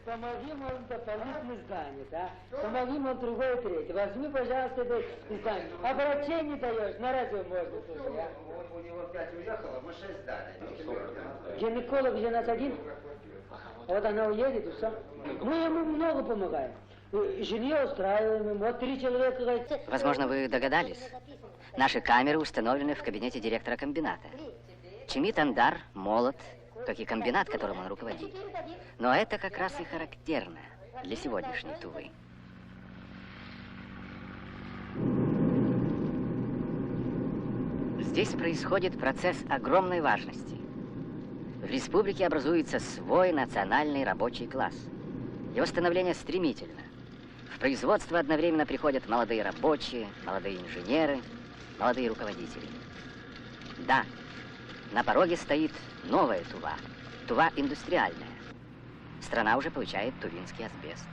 Помоги, мол, дополнительное здание, да? Помоги, мол, другое, третье. Возьми, пожалуйста, это здание. Обращение даешь, на радио можно слушать, а? У него 5 уехало, мы 6 дали. Гинеколог же нас один. Вот она уедет, и все. Мы ему много помогаем. Жилье устраиваем, вот 3 человека. Возможно, вы догадались. Наши камеры установлены в кабинете директора комбината. Чимит Андар молод, как и комбинат, которым он руководит. Но это как раз и характерно для сегодняшней Тувы. Здесь происходит процесс огромной важности. В республике образуется свой национальный рабочий класс. Его становление стремительно. В производство одновременно приходят молодые рабочие, молодые инженеры, молодые руководители. Да, на пороге стоит новая Тува, Тува индустриальная. Страна уже получает тувинский асбест.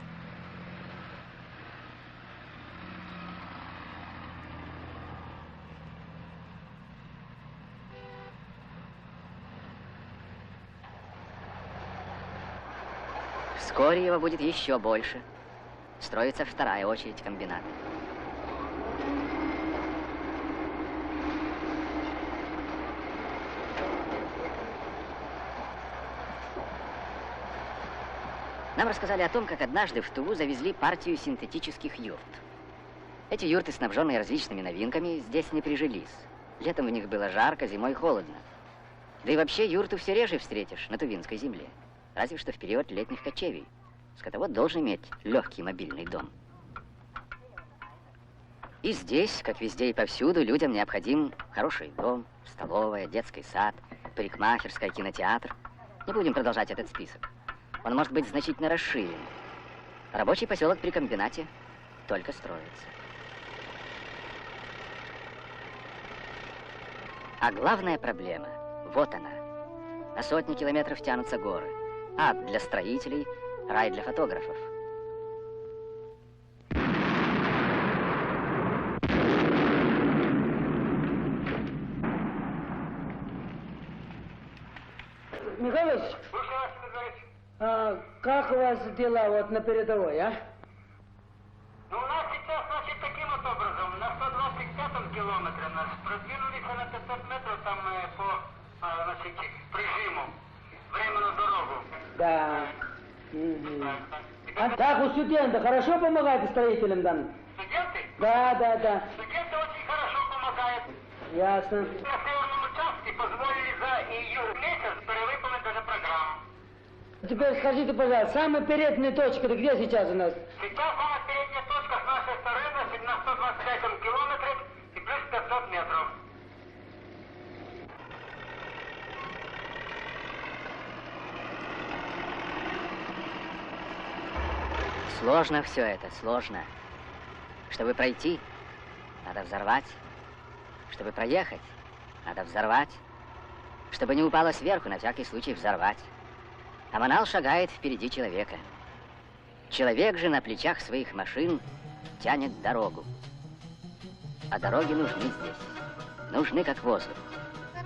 Вскоре его будет еще больше. Строится вторая очередь комбината. Нам рассказали о том, как однажды в Туву завезли партию синтетических юрт. Эти юрты, снабженные различными новинками, здесь не прижились. Летом в них было жарко, зимой холодно. Да и вообще юрту все реже встретишь на тувинской земле. Разве что в период летних кочевий. Скотовод должен иметь легкий мобильный дом. И здесь, как везде и повсюду, людям необходим хороший дом, столовая, детский сад, парикмахерская, кинотеатр. Не будем продолжать этот список. Он может быть значительно расширен. Рабочий поселок при комбинате только строится. А главная проблема, вот она. На сотни километров тянутся горы. Ад для строителей, рай для фотографов. Михайлович, как у вас дела вот на передовой, а? Ну, у нас сейчас, значит, таким вот образом, на 125-м километре нас продвинулись на 500 метров там по, значит, прижиму. Время на дорогу. Да. А как у студента хорошо помогает строителям там? Студенты? Да. Студенты очень хорошо помогают. Ясно. На северном участке позволили за июль месяц перевыполнить даже программу. Теперь скажите, пожалуйста, самая передняя точка-то где сейчас у нас? Сейчас самая передняя точка с нашей стороны, значит, на 125-м километре и плюс 500 метров. Сложно все это, сложно. Чтобы пройти, надо взорвать. Чтобы проехать, надо взорвать. Чтобы не упало сверху, на всякий случай взорвать. А Манал шагает впереди человека. Человек же на плечах своих машин тянет дорогу. А дороги нужны здесь. Нужны как воздух.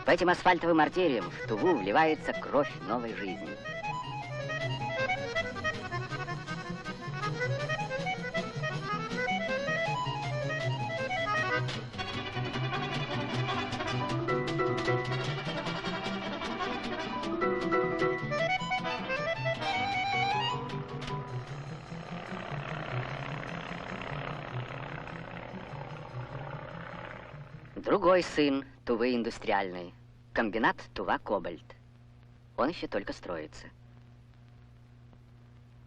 По этим асфальтовым артериям в Туву вливается кровь новой жизни. Другой сын Тувы индустриальной, комбинат Тува-Кобальт. Он еще только строится.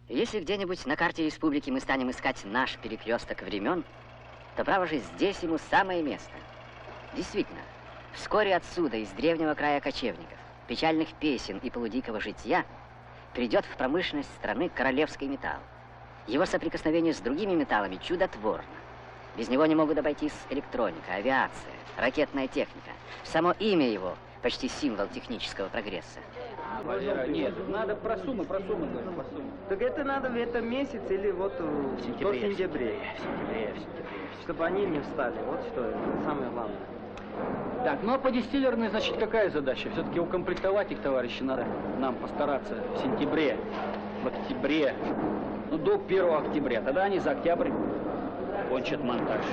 Если где-нибудь на карте республики мы станем искать наш перекресток времен, то, право же, здесь ему самое место. Действительно, вскоре отсюда, из древнего края кочевников, печальных песен и полудикого житья, придет в промышленность страны королевский металл. Его соприкосновение с другими металлами чудотворно. Без него не могут обойтись электроника, авиация, ракетная техника. Само имя его почти символ технического прогресса. Валера, нет, надо про суммы. Так это надо в этом месяце или вот в сентябре. В сентябре. Чтобы они не встали. Вот что это самое главное. Так, ну а по дистиллерной, значит, какая задача? Все-таки укомплектовать их, товарищи, надо нам постараться в сентябре. в октябре, ну, до 1 октября. Тогда они за октябрь кончат монтаж.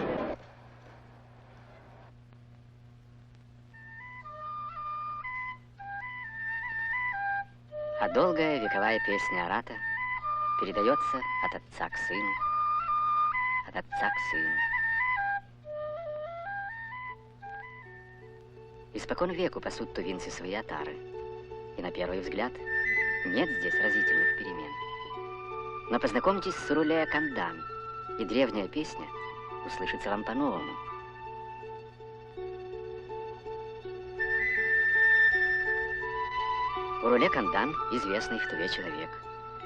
А долгая вековая песня Арата передается от отца к сыну, от отца к сыну. Испокон веку пасут тувинцы свои отары, и на первый взгляд нет здесь разительных перемен. Но познакомьтесь с Уруле Кандан, и древняя песня услышится вам по-новому. Уруле Кандан – известный в Туве человек.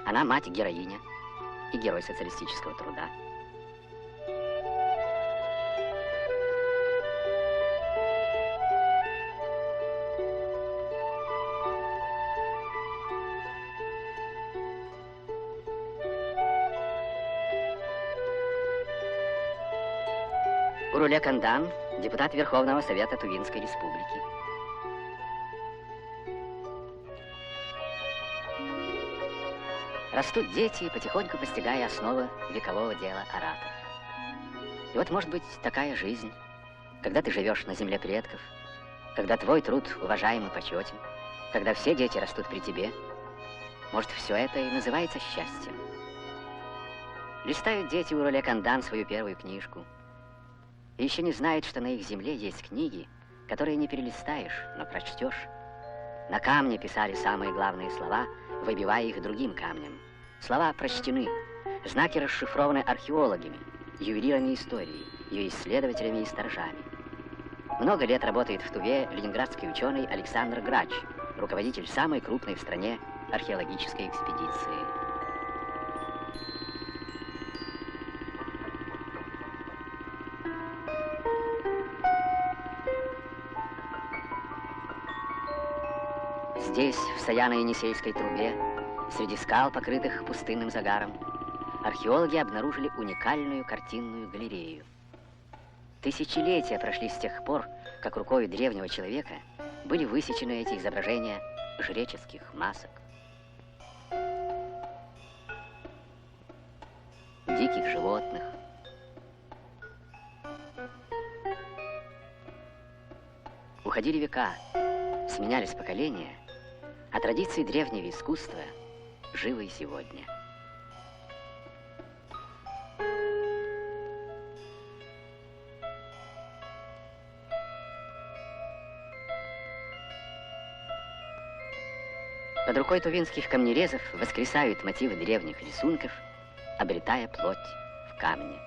Она мать-героиня и герой социалистического труда. Уруле Кандан – депутат Верховного Совета Тувинской Республики. Растут дети, потихоньку постигая основы векового дела Арата. И вот может быть такая жизнь, когда ты живешь на земле предков, когда твой труд уважаем и почетен, когда все дети растут при тебе. Может, все это и называется счастьем. Листают дети Уруле Кандан свою первую книжку, и еще не знают, что на их земле есть книги, которые не перелистаешь, но прочтешь. На камне писали самые главные слова, выбивая их другим камнем. Слова прочтены, знаки расшифрованы археологами, ювелирами истории, ее исследователями и сторожами. Много лет работает в Туве ленинградский ученый Александр Грач, руководитель самой крупной в стране археологической экспедиции. Здесь, в Саяно-Енисейской трубе, среди скал, покрытых пустынным загаром, археологи обнаружили уникальную картинную галерею. Тысячелетия прошли с тех пор, как рукой древнего человека были высечены эти изображения жреческих масок, диких животных, уходили века, сменялись поколения, а традиции древнего искусства живы и сегодня. Под рукой тувинских камнерезов воскресают мотивы древних рисунков, обретая плоть в камне.